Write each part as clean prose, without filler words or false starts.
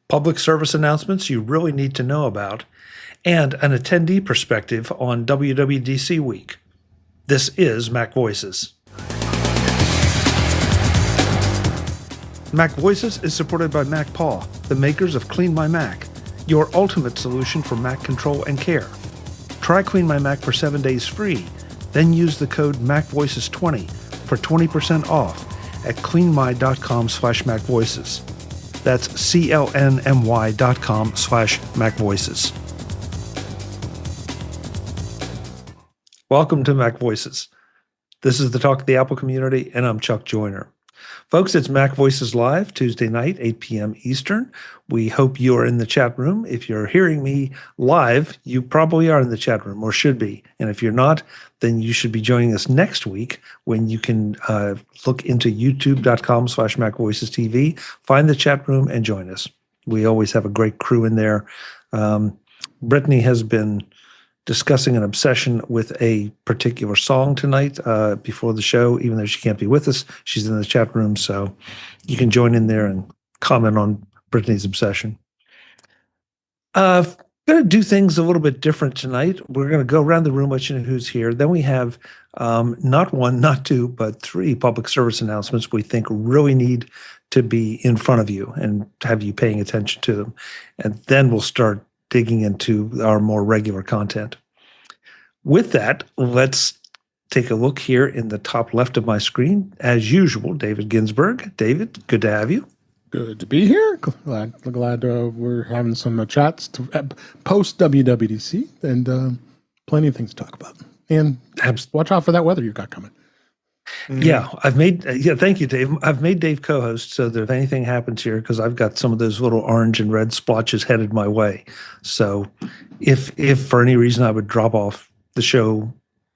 public service announcements you really need to know about, and an attendee perspective on WWDC week. This is MacVoices. MacVoices is supported by MacPaw, the makers of Clean My Mac, your ultimate solution for Mac control and care. Try Clean My Mac for 7 days free, then use the code MacVoices20 for 20% off at cleanmy.com/MacVoices. That's CLNMY.com/MacVoices. Welcome to MacVoices. This is the Talk of the Apple community, and I'm Chuck Joyner. Folks, it's MacVoices Live, Tuesday night, 8 p.m. Eastern. We hope you are in the chat room. If you're hearing me live, you probably are in the chat room, or should be. And if you're not, then you should be joining us next week when you can look into youtube.com/MacVoicesTV, find the chat room, and join us. We always have a great crew in there. Brittany has been discussing an obsession with a particular song tonight before the show, even though she can't be with us. She's in the chat room, so you can join in there and comment on Brittany's obsession. Going to do things a little bit different tonight. We're going to go around the room, let you know who's here. Then we have not one, not two, but three public service announcements we think really need to be in front of you and have you paying attention to them. And then we'll start digging into our more regular content. With that, let's take a look here in the top left of my screen. As usual, David Ginsburg. David, good to have you. Good to be here. Glad we're having some chats to post WWDC and plenty of things to talk about. And watch out for that weather you've got coming. Yeah, thank you, Dave. I've made Dave co-host so that if anything happens here, because I've got some of those little orange and red splotches headed my way. So if for any reason I would drop off, the show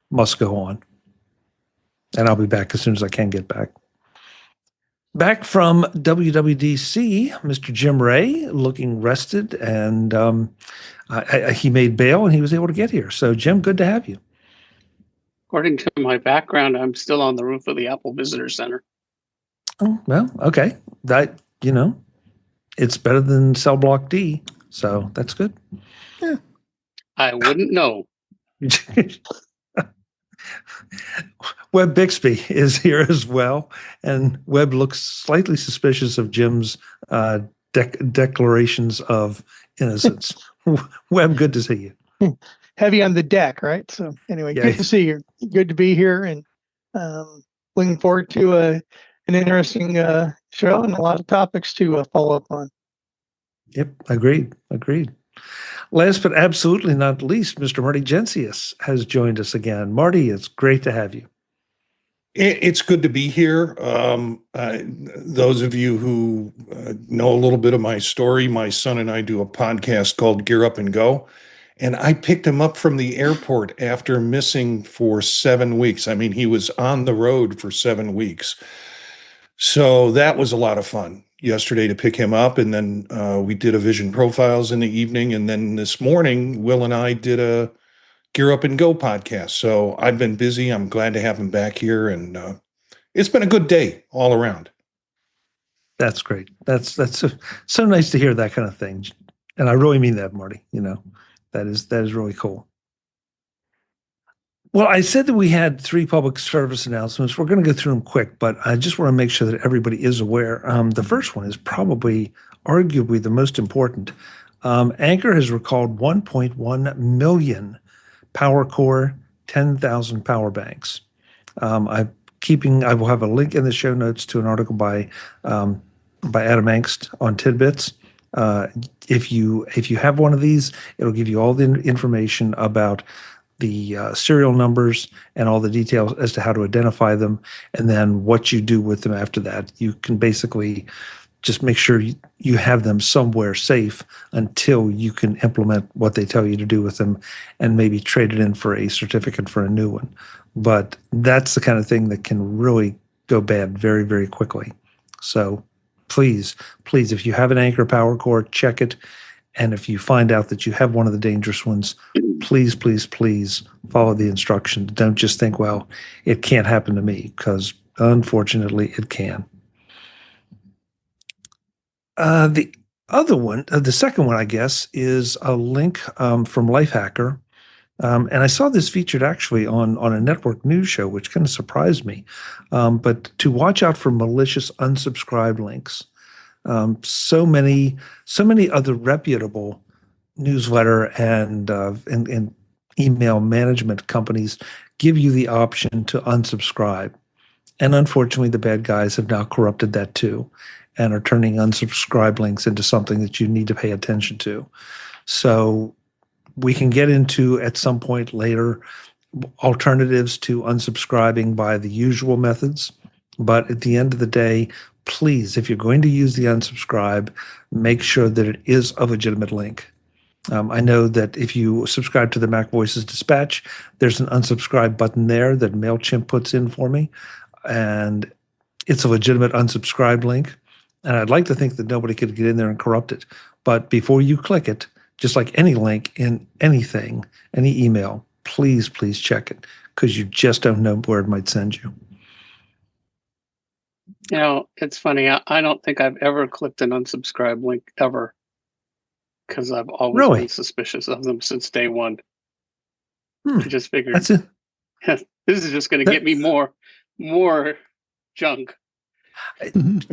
must go on. And I'll be back as soon as I can get back. Back from WWDC, Mr. Jim Ray, looking rested, and he made bail and he was able to get here. So Jim, good to have you. According to my background, I'm still on the roof of the Apple Visitor Center. Oh, well, okay. That, it's better than Cell Block D, so that's good. Yeah. I wouldn't know. Webb Bixby is here as well, and Webb looks slightly suspicious of Jim's declarations of innocence. Webb, good to see you. Heavy on the deck, right? So anyway, Good to see you. Good to be here, and looking forward to an interesting show and a lot of topics to follow up on. Yep, agreed. Last but absolutely not least, Mr. Marty Gensius has joined us again. Marty, it's great to have you. It's good to be here. Those of you who know a little bit of my story, my son and I do a podcast called Gear Up and Go. And I picked him up from the airport after missing for 7 weeks. I mean, he was on the road for 7 weeks. So that was a lot of fun yesterday to pick him up. And then we did a Vision Profiles in the evening. And then this morning, Will and I did a Gear Up and Go podcast. So I've been busy. I'm glad to have him back here. And it's been a good day all around. That's great. That's so nice to hear that kind of thing. And I really mean that, Marty, That is really cool. Well, I said that we had three public service announcements. We're going to go through them quick, but I just want to make sure that everybody is aware. The first one is probably arguably the most important. Anker has recalled 1.1 million PowerCore 10,000 power banks. I will have a link in the show notes to an article by Adam Angst on Tidbits. If you have one of these, it'll give you all the information about the serial numbers and all the details as to how to identify them, and then what you do with them after that. You can basically just make sure you have them somewhere safe until you can implement what they tell you to do with them and maybe trade it in for a certificate for a new one. But that's the kind of thing that can really go bad very, very quickly. So please, if you have an Anker PowerCore, check it. And if you find out that you have one of the dangerous ones, please follow the instructions. Don't just think, well, it can't happen to me, because unfortunately it can. The other one, the second one, I guess, is a link from Lifehacker. And I saw this featured actually on a network news show, which kind of surprised me. But to watch out for malicious unsubscribed links. So many other reputable newsletter and email management companies give you the option to unsubscribe. And unfortunately, the bad guys have now corrupted that too and are turning unsubscribe links into something that you need to pay attention to. So we can get into, at some point later, alternatives to unsubscribing by the usual methods. But at the end of the day, please, if you're going to use the unsubscribe, make sure that it is a legitimate link. I know that if you subscribe to the MacVoices Dispatch, there's an unsubscribe button there that MailChimp puts in for me, and it's a legitimate unsubscribe link. And I'd like to think that nobody could get in there and corrupt it. But before you click it, just like any link in anything, any email, please check it, because you just don't know where it might send you. You know, it's funny. I don't think I've ever clicked an unsubscribe link ever, because I've always been suspicious of them since day one. I just figured that's it. This is just going to get me more junk.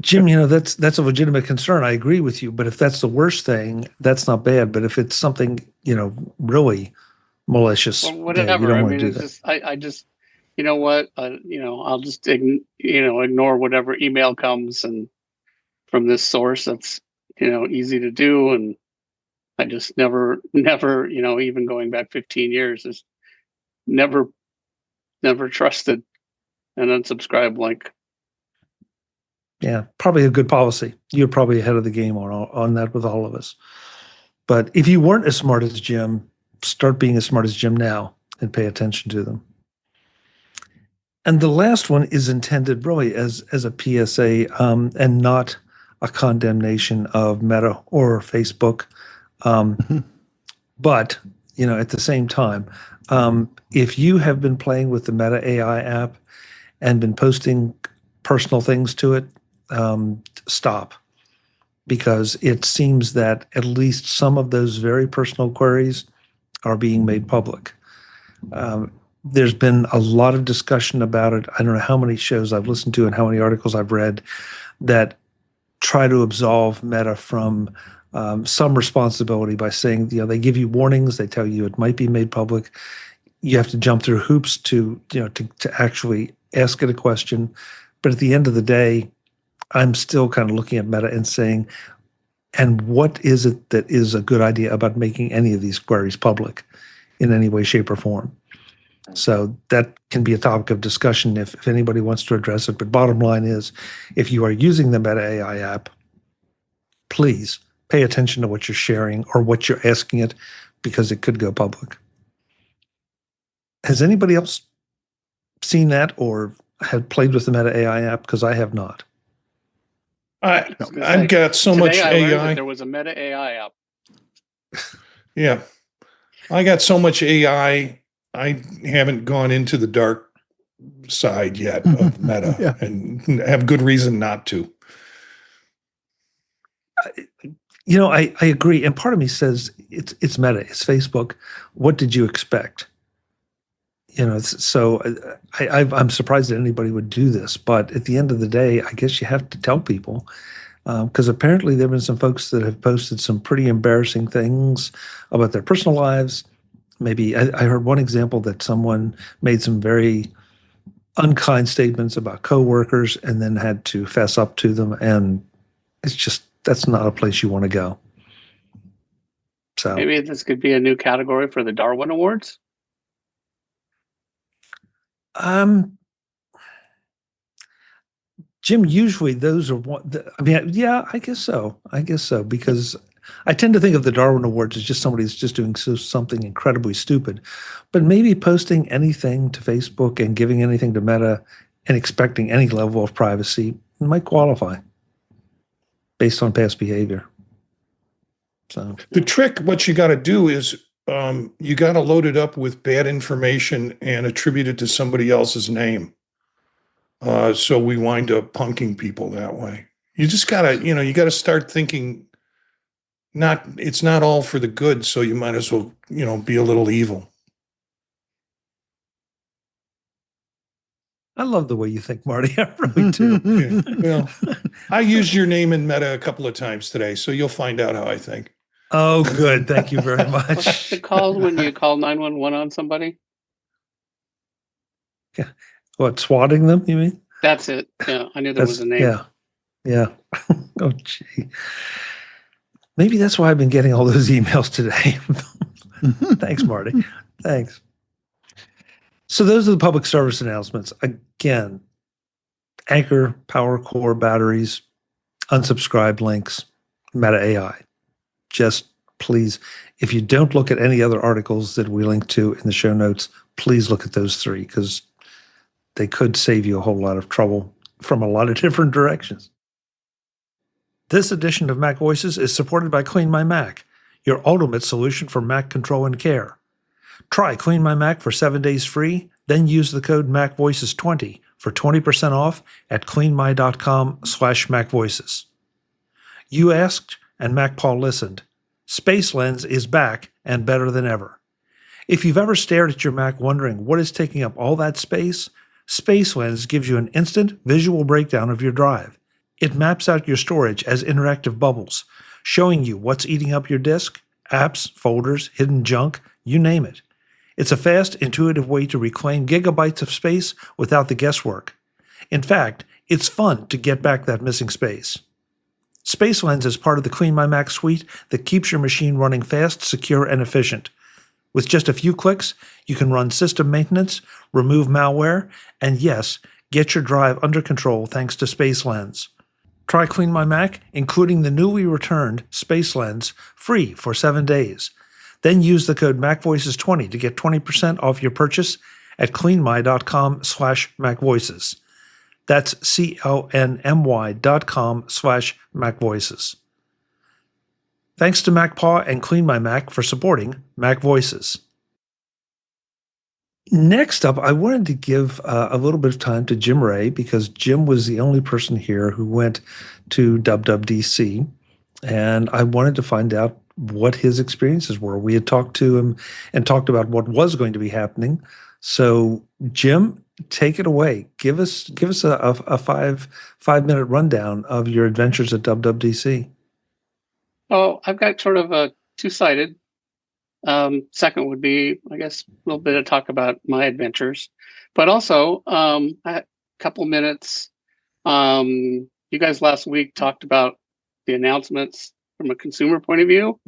Jim, you know, that's a legitimate concern. I agree with you. But if that's the worst thing, that's not bad. But if it's something, you know, really malicious, well, whatever. you don't I want mean, to do it's that. just, I just, you know what, I'll just, ignore whatever email comes and from this source. That's, easy to do. And I just never, even going back 15 years, is never trusted an unsubscribe link. Yeah, probably a good policy. You're probably ahead of the game on that with all of us. But if you weren't as smart as Jim, start being as smart as Jim now and pay attention to them. And the last one is intended really as a PSA and not a condemnation of Meta or Facebook. But, at the same time, if you have been playing with the Meta AI app and been posting personal things to it, stop, because it seems that at least some of those very personal queries are being made public. There's been a lot of discussion about it. I don't know how many shows I've listened to and how many articles I've read that try to absolve Meta from some responsibility by saying, they give you warnings, they tell you it might be made public. You have to jump through hoops to actually ask it a question. But at the end of the day, I'm still kind of looking at Meta and saying, and what is it that is a good idea about making any of these queries public in any way, shape, or form? So that can be a topic of discussion if anybody wants to address it. But bottom line is, if you are using the Meta AI app, please pay attention to what you're sharing or what you're asking it, because it could go public. Has anybody else seen that or had played with the Meta AI app? Because I have not. I've got so much I learned AI. that there was a Meta AI app. Yeah. I got so much AI. I haven't gone into the dark side yet of Meta and have good reason not to. I agree. And part of me says it's Meta, it's Facebook. What did you expect? So I'm surprised that anybody would do this. But at the end of the day, I guess you have to tell people, because apparently there have been some folks that have posted some pretty embarrassing things about their personal lives. Maybe I heard one example that someone made some very unkind statements about coworkers and then had to fess up to them. And it's just, that's not a place you want to go. So maybe this could be a new category for the Darwin Awards. Jim, usually those are I guess so. Because I tend to think of the Darwin Awards as just somebody that's just doing something incredibly stupid. But maybe posting anything to Facebook and giving anything to Meta and expecting any level of privacy might qualify based on past behavior. So the trick, what you got to do is you got to load it up with bad information and attribute it to somebody else's name. So we wind up punking people that way. You just got to, you got to start thinking it's not all for the good, so you might as well, be a little evil. I love the way you think, Marty. I really do. Yeah, well, I used your name in Meta a couple of times today, so you'll find out how I think. Oh, good. Thank you very What's much. it called when you call 911 on somebody? Yeah. What, swatting them, you mean? That's it. Yeah, I knew there was a name. Yeah. Yeah. Oh, gee. Maybe that's why I've been getting all those emails today. Thanks, Marty. Thanks. So those are the public service announcements. Again, Anker, PowerCore batteries, unsubscribed links, Meta AI. Just please, if you don't look at any other articles that we link to in the show notes, please look at those three because they could save you a whole lot of trouble from a lot of different directions. This edition of Mac Voices is supported by Clean My Mac, your ultimate solution for Mac control and care. Try Clean My Mac for 7 days free, then use the code MacVoices20 for 20% off at cleanmy.com/MacVoices. You asked, and MacPaw listened. Space Lens is back and better than ever. If you've ever stared at your Mac wondering what is taking up all that space, Space Lens gives you an instant visual breakdown of your drive. It maps out your storage as interactive bubbles, showing you what's eating up your disk, apps, folders, hidden junk, you name it. It's a fast, intuitive way to reclaim gigabytes of space without the guesswork. In fact, it's fun to get back that missing space. Space Lens is part of the Clean My Mac suite that keeps your machine running fast, secure, and efficient. With just a few clicks, you can run system maintenance, remove malware, and yes, get your drive under control thanks to Space Lens. Try Clean My Mac, including the newly returned Space Lens, free for 7 days. Then use the code MacVoices20 to get 20% off your purchase at cleanmy.com/MacVoices. That's CLNMY.com/MacVoices. Thanks to MacPaw and Clean My Mac for supporting Mac Voices. Next up, I wanted to give a little bit of time to Jim Ray because Jim was the only person here who went to WWDC, and I wanted to find out what his experiences were. We had talked to him and talked about what was going to be happening. So, Jim, take it away. Give us a 5-minute rundown of your adventures at WWDC. Oh,Ve got sort of a two-sided. Second would be, I guess, a little bit of talk about my adventures, but also a couple minutes. You guys last week talked about the announcements from a consumer point of view.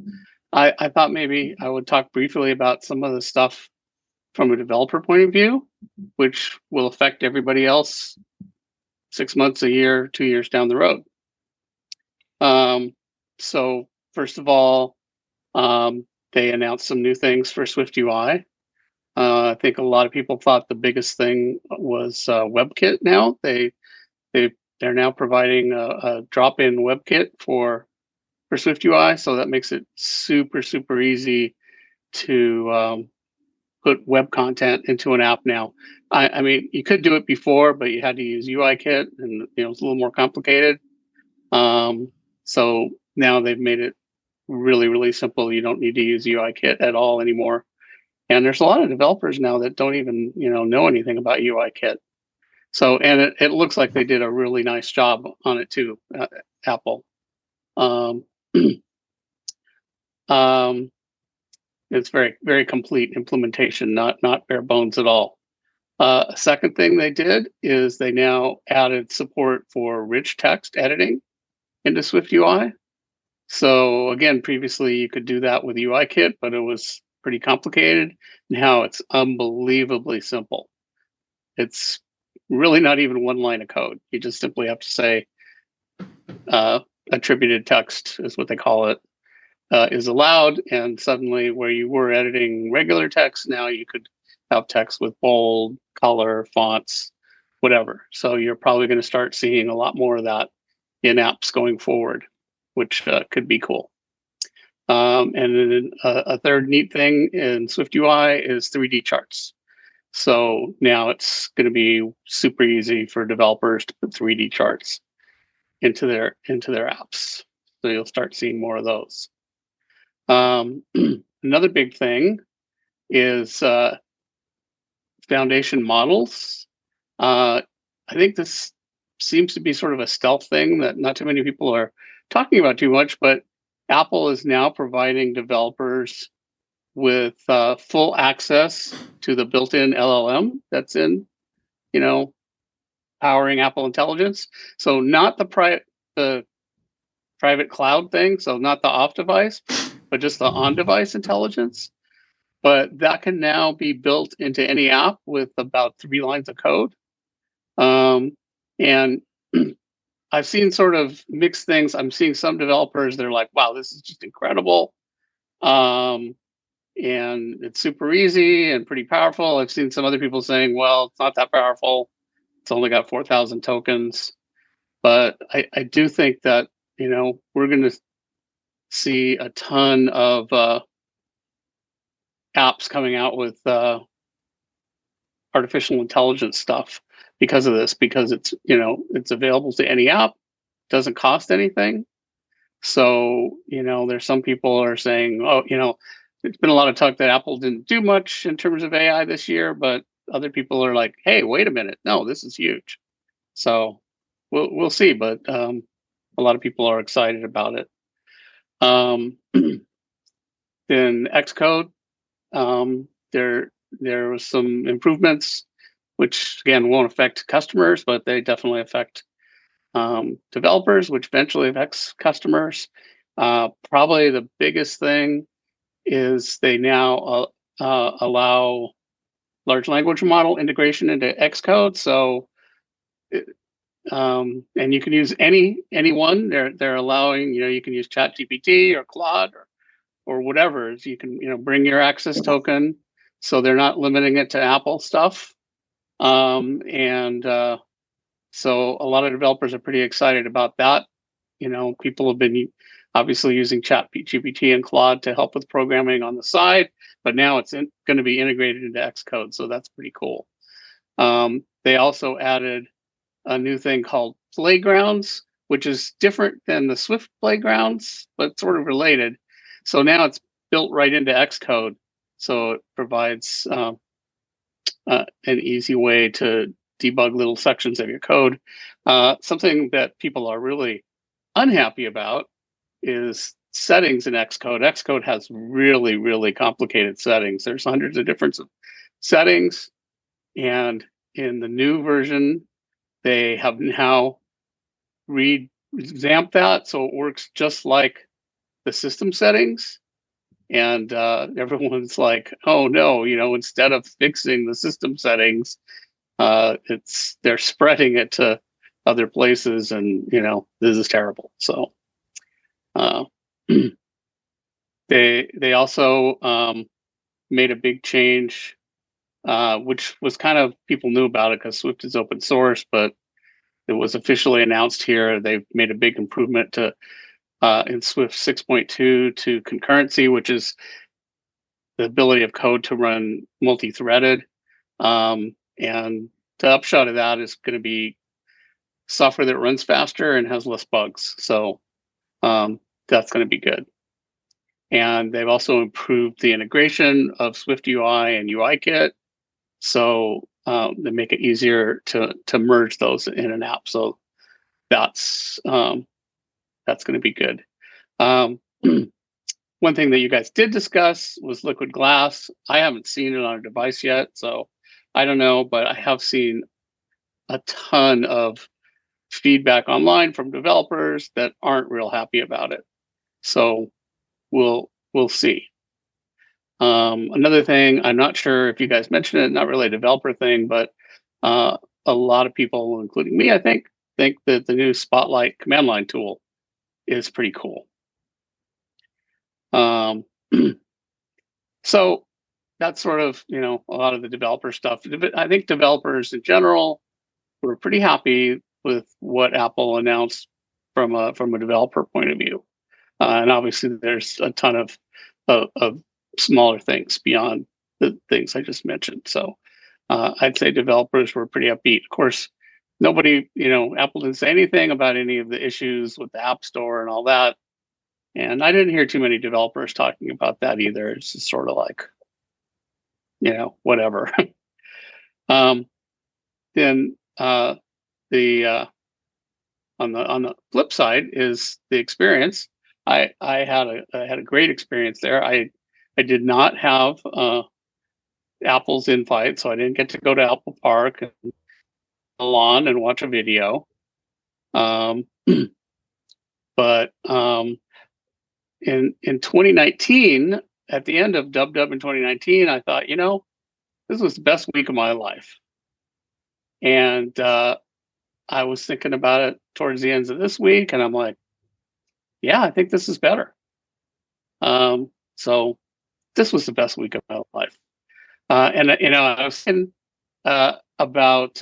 I thought maybe I would talk briefly about some of the stuff from a developer point of view, which will affect everybody else 6 months, a year, 2 years down the road. So first of all, they announced some new things for SwiftUI. I think a lot of people thought the biggest thing was WebKit. Now they're now providing a drop-in WebKit for SwiftUI, so that makes it super easy to put web content into an app now. I mean, you could do it before, but you had to use UIKit, and it's a little more complicated. So now they've made it really simple. You don't need to use UIKit at all anymore. And there's a lot of developers now that don't even know anything about UIKit. So, and it looks like they did a really nice job on it too, Apple. It's very complete implementation, not bare bones at all. A second thing they did is they now added support for rich text editing into SwiftUI. So again, previously you could do that with UIKit, but it was pretty complicated. Now it's unbelievably simple. It's really not even one line of code. You just simply have to say attributed text is what they call it, is allowed. And suddenly where you were editing regular text, now you could have text with bold, color, fonts, whatever. So you're probably going to start seeing a lot more of that in apps going forward, which could be cool. And then a third neat thing in SwiftUI is 3D charts. So now it's going to be super easy for developers to put 3D charts into their apps. So you'll start seeing more of those. Another big thing is foundation models. I think this seems to be sort of a stealth thing that not too many people are talking about too much, but Apple is now providing developers with full access to the built-in LLM that's in, powering Apple Intelligence. So not the private cloud thing, so not the off device, but just the on device intelligence. But that can now be built into any app with about 3 lines of code. And I've seen sort of mixed things. I'm seeing some developers, they're like, wow, this is just incredible. And it's super easy and pretty powerful. I've seen some other people saying, well, it's not that powerful. It's only got 4,000 tokens. But I do think that, we're going to see a ton of apps coming out with artificial intelligence stuff because of this, because it's, it's available to any app, doesn't cost anything. So, there's some people are saying, oh, there's been a lot of talk that Apple didn't do much in terms of AI this year, but other people are like, hey, wait a minute. No, this is huge. So we'll see, but a lot of people are excited about it. Then Xcode, there was some improvements, which again won't affect customers, but they definitely affect developers, which eventually affects customers. Probably the biggest thing is they now allow large language model integration into Xcode. So, and you can use any one. They're allowing, you can use ChatGPT or Claude or whatever. You can, bring your access token. So they're not limiting it to Apple stuff. So a lot of developers are pretty excited about that. People have been obviously using ChatGPT and Claude to help with programming on the side, but now it's going to be integrated into Xcode. So that's pretty cool. They also added a new thing called Playgrounds, which is different than the Swift Playgrounds, but sort of related. So now it's built right into Xcode. So it provides an easy way to debug little sections of your code. Something that people are really unhappy about is settings in Xcode. Xcode has really, really complicated settings. There's hundreds of different settings. And in the new version, they have now revamped that so it works just like the system settings. And everyone's like, oh no, instead of fixing the system settings, they're spreading it to other places, and this is terrible. So they also made a big change, which was kind of, people knew about it because Swift is open source, but it was officially announced here. They've made a big improvement to in Swift 6.2 to concurrency, which is the ability of code to run multi-threaded. And the upshot of that is going to be software that runs faster and has less bugs. So that's going to be good. And they've also improved the integration of Swift UI and UIKit. So they make it easier to merge those in an app. So that's going to be good. One thing that you guys did discuss was liquid glass. I haven't seen it on a device yet, so I don't know, but I have seen a ton of feedback online from developers that aren't real happy about it. So we'll see. Another thing, I'm not sure if you guys mentioned it, not really a developer thing, but a lot of people, including me, I think that the new Spotlight command line tool is pretty cool. So that's sort of, a lot of the developer stuff. I think developers in general were pretty happy with what Apple announced from a developer point of view. And obviously there's a ton of smaller things beyond the things I just mentioned. So I'd say developers were pretty upbeat. Of course, nobody, Apple didn't say anything about any of the issues with the App Store and all that. And I didn't hear too many developers talking about that either. It's just sort of like, whatever. Then the on the flip side is the experience. I had a great experience there. I did not have Apple's invite, so I didn't get to go to Apple Park and lawn and watch a video. But in 2019, at the end of WW in 2019, I thought, this was the best week of my life. And I was thinking about it towards the ends of this week, and I'm like, yeah, I think this is better. So this was the best week of my life. And I was thinking about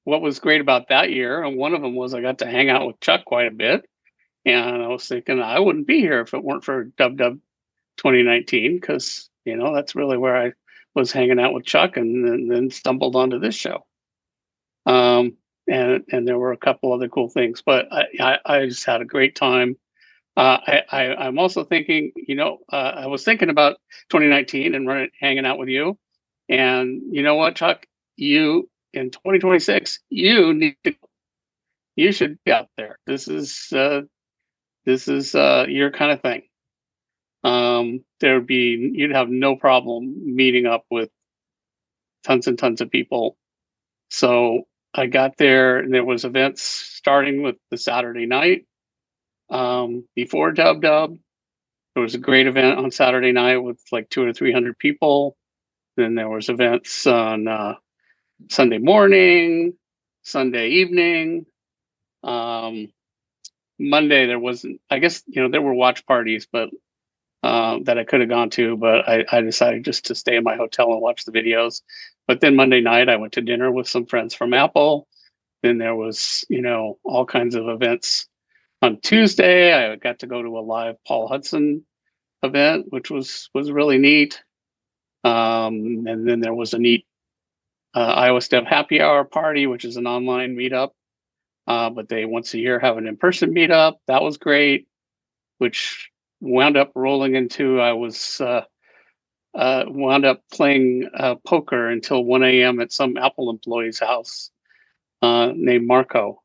what was great about that year, and one of them was I got to hang out with Chuck quite a bit. And I was thinking I wouldn't be here if it weren't for WW 2019, because that's really where I was hanging out with Chuck, and then stumbled onto this show. And there were a couple other cool things, but I just had a great time. I'm also thinking, I was thinking about 2019 and hanging out with you, and you know what, Chuck, you in 2026, you should be out there. This is your kind of thing. You'd have no problem meeting up with tons and tons of people. So I got there, and there was events starting with the Saturday night before Dub. There was a great event on Saturday night with like 200 or 300 people. Then there was events on Sunday morning, Sunday evening. Monday there wasn't. I guess there were watch parties, but that I could have gone to, but I decided just to stay in my hotel and watch the videos. But then Monday night I went to dinner with some friends from Apple. Then there was all kinds of events. On Tuesday I got to go to a live Paul Hudson event, which was really neat. And then there was a neat iOS Dev Happy Hour party, which is an online meetup. But they once a year have an in-person meetup. That was great, which wound up rolling into I was wound up playing poker until 1 a.m. at some Apple employee's house named Marco.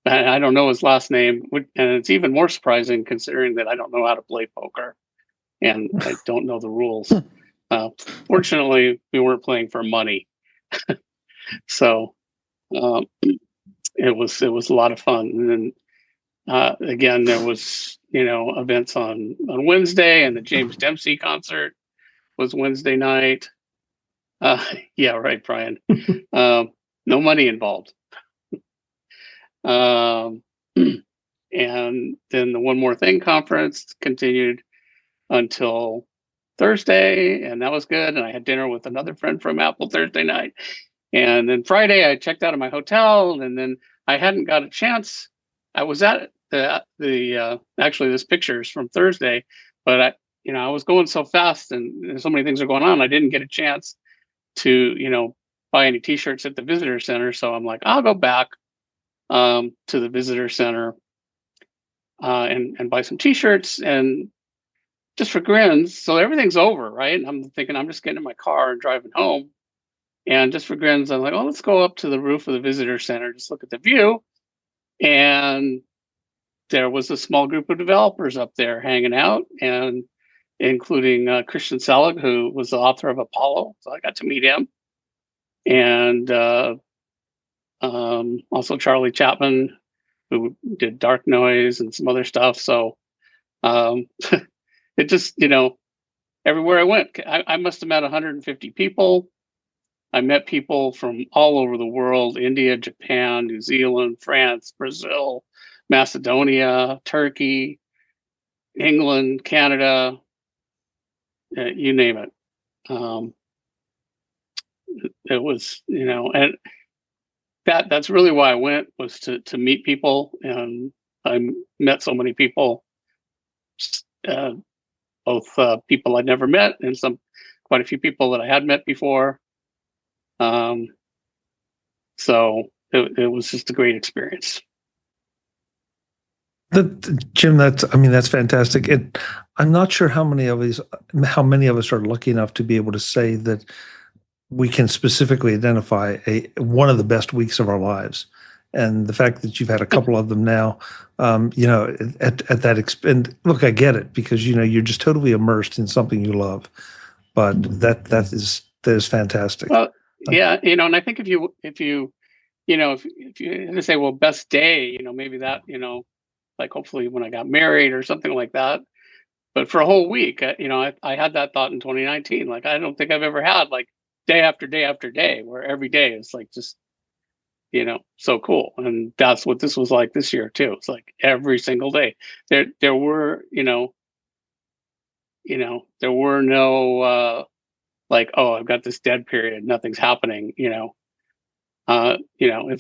And I don't know his last name, and it's even more surprising considering that I don't know how to play poker and I don't know the rules. Fortunately, we weren't playing for money, so it was a lot of fun. And then again, there was events on Wednesday, and the James Dempsey concert was Wednesday night. Yeah, right, Brian. No money involved. And then the One More Thing conference continued until Thursday, and that was good. And I had dinner with another friend from Apple Thursday night. And then Friday, I checked out of my hotel, and then I hadn't got a chance. I was at the actually, this picture is from Thursday, but I was going so fast and so many things are going on. I didn't get a chance to buy any T-shirts at the visitor center. So I'm like, I'll go back to the visitor center and buy some T-shirts, and just for grins. So everything's over, right? And I'm thinking I'm just getting in my car and driving home. And just for grins, I'm like, oh, let's go up to the roof of the visitor center, just look at the view. And there was a small group of developers up there hanging out, and including Christian Selig, who was the author of Apollo. So I got to meet him. And also Charlie Chapman, who did Dark Noise and some other stuff. So it just, everywhere I went, I must have met 150 people. I met people from all over the world: India, Japan, New Zealand, France, Brazil, Macedonia, Turkey, England, Canada, you name it. It was, and that's really why I went, was to meet people. And I met so many people, both people I'd never met and quite a few people that I had met before. So it was just a great experience. Jim, that's fantastic. I'm not sure how many of us are lucky enough to be able to say that we can specifically identify one of the best weeks of our lives. And the fact that you've had a couple of them now, at that and look, I get it, because you're just totally immersed in something you love. But that is fantastic. Well, yeah, and I think if you had to say, well, best day, maybe that, like hopefully when I got married or something like that. But for a whole week, I had that thought in 2019. Like, I don't think I've ever had like day after day after day where every day is like just, so cool. And that's what this was like this year too. It's like every single day there were, there were no, like, oh, I've got this dead period, nothing's happening, if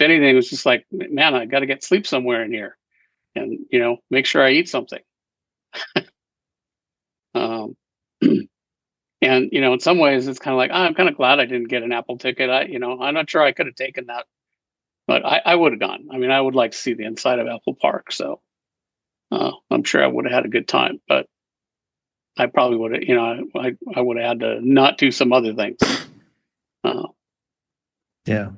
anything, it was just like, man, I got to get sleep somewhere in here and, make sure I eat something. And, in some ways it's kind of like, I'm kind of glad I didn't get an Apple ticket. I'm not sure I could have taken that, but I would have gone. I mean, I would like to see the inside of Apple Park. So I'm sure I would have had a good time, but I probably would have, I would have had to not do some other things. Yeah.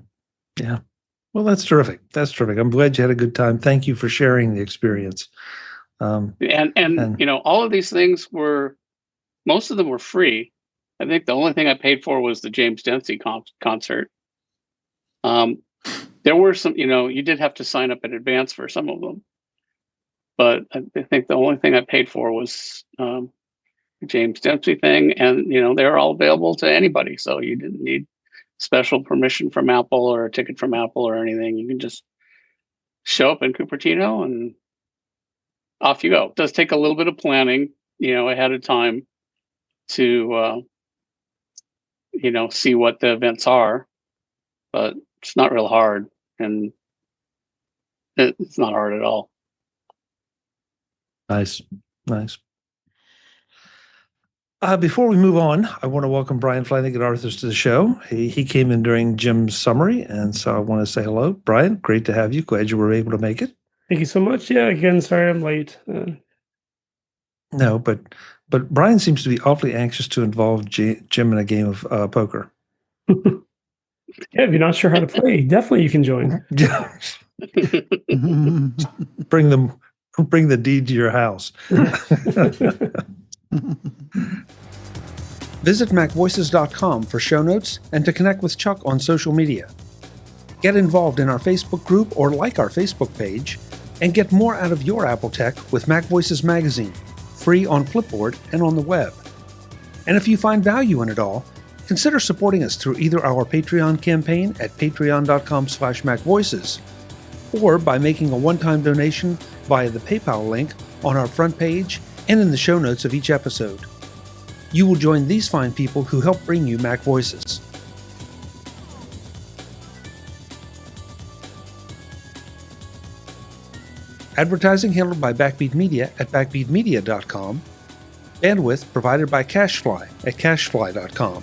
Well, that's terrific. I'm glad you had a good time. Thank you for sharing the experience. And all of these things most of them were free. I think the only thing I paid for was the James Dempsey concert. There were some, you did have to sign up in advance for some of them, but I think the only thing I paid for was the James Dempsey thing, and they're all available to anybody, so you didn't need special permission from Apple or a ticket from Apple or anything. You can just show up in Cupertino and off you go. It does take a little bit of planning, ahead of time to see what the events are, but it's not real hard, and it's not hard at all. Nice. Before we move on, I want to welcome Brian Flanagan Arthurs to the show. He came in during Jim's summary, and so I want to say hello. Brian, great to have you. Glad you were able to make it. Thank you so much. Yeah, again, sorry I'm late. No, but Brian seems to be awfully anxious to involve Jim in a game of poker. Yeah, if you're not sure how to play, definitely you can join. Bring the deed to your house. Visit MacVoices.com for show notes and to connect with Chuck on social media. Get involved in our Facebook group or like our Facebook page, and get more out of your Apple tech with MacVoices Magazine, free on Flipboard and on the web. And if you find value in it all, consider supporting us through either our Patreon campaign at patreon.com/MacVoices, or by making a one-time donation via the PayPal link on our front page and in the show notes of each episode. You will join these fine people who help bring you Mac Voices. Advertising handled by Backbeat Media at backbeatmedia.com. Bandwidth provided by CacheFly at cachefly.com.